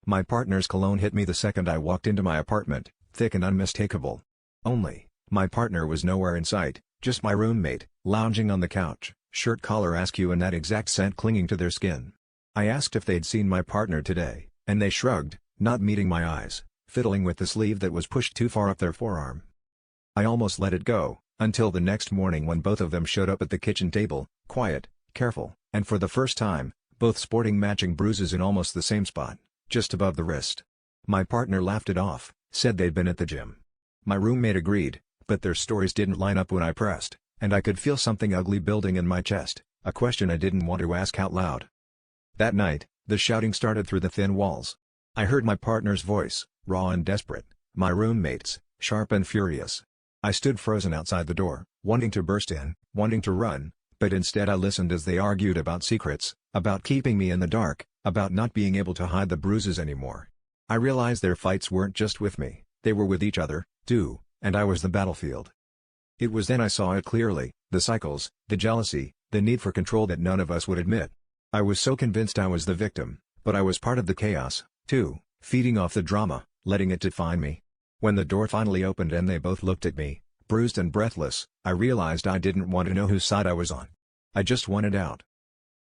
My partner's cologne hit me the second I walked into my apartment, thick and unmistakable. Only, my partner was nowhere in sight, just my roommate, lounging on the couch, shirt collar askew and that exact scent clinging to their skin. I asked if they'd seen my partner today, and they shrugged, not meeting my eyes, fiddling with the sleeve that was pushed too far up their forearm. I almost let it go, until the next morning when both of them showed up at the kitchen table, quiet, careful, and for the first time, both sporting matching bruises in almost the same spot, just above the wrist. My partner laughed it off, said they'd been at the gym. My roommate agreed, but their stories didn't line up when I pressed, and I could feel something ugly building in my chest, a question I didn't want to ask out loud. That night, the shouting started through the thin walls. I heard my partner's voice, raw and desperate, my roommate's, sharp and furious. I stood frozen outside the door, wanting to burst in, wanting to run, but instead I listened as they argued about secrets, about keeping me in the dark, about not being able to hide the bruises anymore. I realized their fights weren't just with me, they were with each other, too, and I was the battlefield. It was then I saw it clearly, the cycles, the jealousy, the need for control that none of us would admit. I was so convinced I was the victim, but I was part of the chaos, too, feeding off the drama, letting it define me. When the door finally opened and they both looked at me, bruised and breathless, I realized I didn't want to know whose side I was on. I just wanted out.